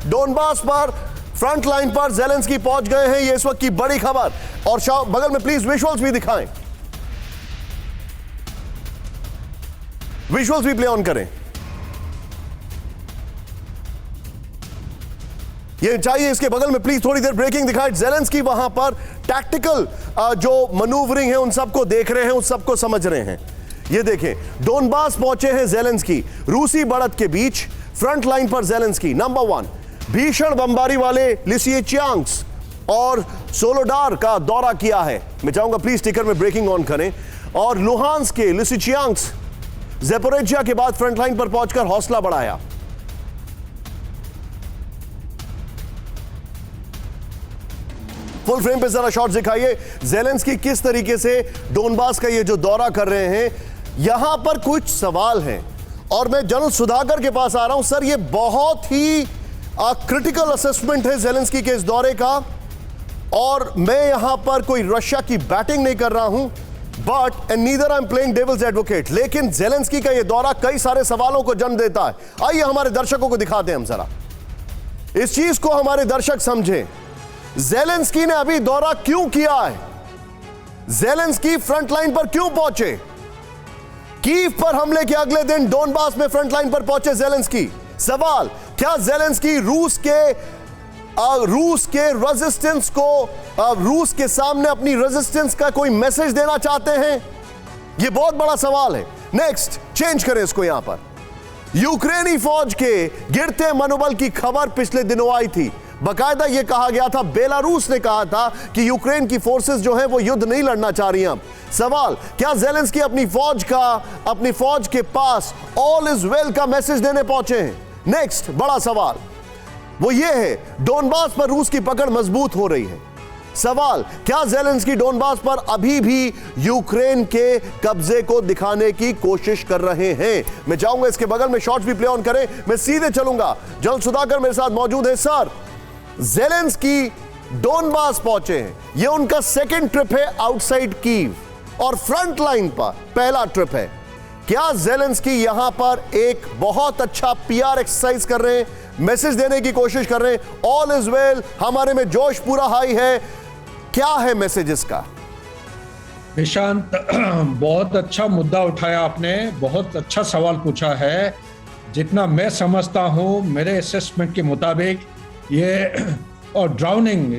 Donbas पर front line पर Zelensky पहुंच गए हैं, ये इस वक्त की बड़ी खबर। और बगल में प्लीज विजुअल्स भी दिखाएं, विजुअल्स भी प्ले ऑन करें। ये चाहिए इसके बगल में प्लीज थोड़ी देर ब्रेकिंग दिखाएं। ज़ेलेंस्की वहां पर टैक्टिकल जो मनूवरिंग है उन सबको देख रहे हैं, उन सबको समझ रहे हैं। ये देखें, डोनबास पहुंचे हैं ज़ेलेंस्की, रूसी बढ़त के बीच फ्रंट लाइन पर ज़ेलेंस्की। नंबर 1, भीषण बमबारी वाले लिसिचेंस्क और सोलोडार का दौरा किया है। मैं चाहूंगा प्लीज स्टिकर में ब्रेकिंग ऑन करें। और लुहांस्क के लिसिचेंस्क, ज़ेपोरिज़िया के बाद फ्रंट लाइन पर पहुंचकर हौसला बढ़ाया। फुल फ्रेम पे जरा शॉट्स दिखाइए, ज़ेलेंस्की किस तरीके से डोनबास का ये जो दौरा कर रहे हैं। यहां पर कुछ सवाल हैं और मैं जनरल सुधाकर के पास आ रहा हूं। सर, ये बहुत ही क्रिटिकल असेसमेंट है ज़ेलेंस्की के इस दौरे का, और मैं यहां पर कोई रशिया की बैटिंग नहीं कर रहा हूं, but and neither I am playing devil's advocate, लेकिन ज़ेलेंस्की का यह दौरा कई सारे सवालों को जन्म देता है। आइए हमारे दर्शकों को दिखाते हैं हम जरा इस चीज को, हमारे दर्शक समझें। ज़ेलेंस्की ने अभी दौरा क्यों किया है? ज़ेलेंस्की फ्रंट लाइन पर क्यों पहुंचे? कीव पर हमले के अगले दिन डोनबास में फ्रंट लाइन पर पहुंचे ज़ेलेंस्की। सवाल, क्या ज़ेलेंस्की रूस के रेजिस्टेंस को, रूस के सामने अपनी रेजिस्टेंस का कोई मैसेज देना चाहते हैं? यह बहुत बड़ा सवाल है। नेक्स्ट, चेंज करें इसको। यहां पर यूक्रेनी फौज के गिरते मनोबल की खबर पिछले दिनों आई थी। बकायदा यह कहा गया था, बेलारूस ने कहा था कि यूक्रेन की फोर्सेस जो है वो युद्ध नहीं लड़ना चाह रही हैं। अब सवाल, क्या ज़ेलेंस्की अपनी फौज के पास ऑल इज वेल का मैसेज देने पहुंचे हैं? नेक्स्ट बड़ा सवाल वो ये है, डोनबास पर रूस की पकड़ मजबूत हो रही है। सवाल, क्या ज़ेलेंस्की डोनबास पर अभी भी यूक्रेन के कब्जे को दिखाने की कोशिश कर रहे हैं? मैं चाहूंगा इसके बगल में शॉट्स भी प्ले ऑन करें। मैं सीधे चलूंगा, जनरल सुधाकर मेरे साथ मौजूद है। सर, ज़ेलेंस्की डोनबास पहुंचे हैं, यह उनका सेकंड ट्रिप है आउटसाइड कीव, और फ्रंट लाइन पर पहला ट्रिप है। क्या ज़ेलेंस्की यहां पर एक बहुत अच्छा पीआर एक्सरसाइज कर रहे हैं, मैसेज देने की कोशिश कर रहे हैं, ऑल इज वेल, हमारे में जोश पूरा हाई है? क्या है मैसेज इसका? निशांत, बहुत अच्छा मुद्दा उठाया आपने, बहुत अच्छा सवाल पूछा है। जितना मैं समझता हूं, मेरे असेसमेंट के मुताबिक ये और drowning,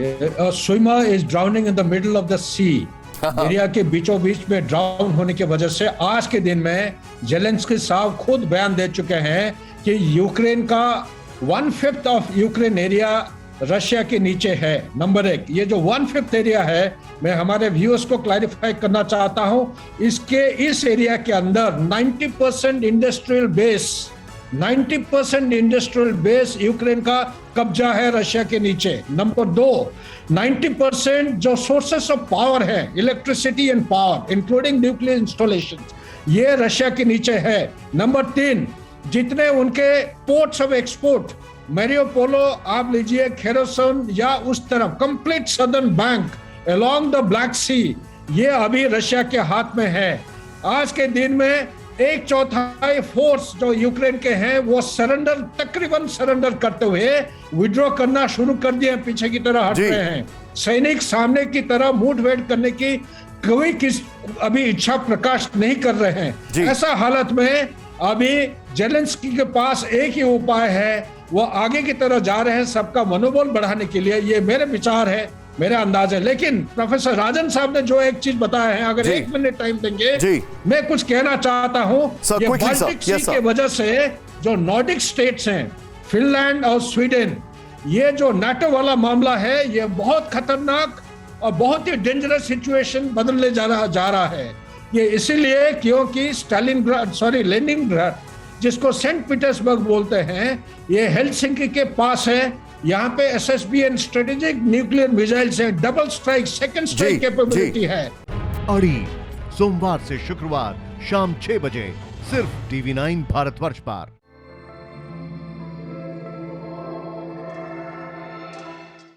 swimmer is drowning in the middle of the sea, दरिया के बीचों बीच में ड्राउन होने की वजह से आज के दिन में ज़ेलेंस्की साहब खुद बयान दे चुके हैं कि यूक्रेन का 1/5 ऑफ यूक्रेन एरिया रशिया के नीचे है। नंबर 1, ये जो 1/5 एरिया है, मैं हमारे व्यूअर्स को क्लैरिफाई करना चाहता हूं, इस एरिया के अंदर 90% इंडस्ट्रियल बेस यूक्रेन का कब्जा है रशिया के नीचे। नंबर 2, 90% जो सोर्सेस ऑफ पावर है, electricity and power including nuclear installation, ये रशिया के नीचे है। नंबर 3, जितने उनके पोर्ट्स ऑफ एक्सपोर्ट, मैरियोपोलो आप लीजिए, खेरोसन या उस तरफ complete southern bank along the Black Sea, ये अभी रशिया के हाथ में है। आज के दिन में 1/4 फोर्स जो यूक्रेन के हैं वो तकरीबन सरेंडर करते हुए विड्रॉ करना शुरू कर दिए, पीछे की तरह हट रहे हैं। सैनिक सामने की तरह मुठभेड़ करने की कोई अभी इच्छा प्रकाश नहीं कर रहे हैं। ऐसा हालत में अभी ज़ेलेंस्की के पास एक ही उपाय है, वो आगे की तरह जा रहे हैं सबका मनोबल बढ़ाने के लिए। ये मेरे विचार है, मेरा अंदाज है। लेकिन प्रोफेसर राजन साहब ने जो एक चीज बताया है, अगर 1 मिनट टाइम देंगे, मैं कुछ कहना चाहता हूं। ये बाल्टिक सी के वजह से जो नॉर्डिक स्टेट्स हैं, फिनलैंड और स्वीडन, ये जो नाटो वाला मामला है, ये बहुत खतरनाक और बहुत ही डेंजरस सिचुएशन बदलने जा रहा है। ये इसीलिए क्योंकि लेनिनग्राड, जिसको सेंट पीटर्सबर्ग बोलते हैं, ये हेलसिंकी के पास है। यहाँ पे SSB and strategic nuclear missiles हैं, double strike, second strike capability है। अड़ी सोमवार से शुक्रवार शाम 6 बजे सिर्फ TV9 भारतवर्ष पर।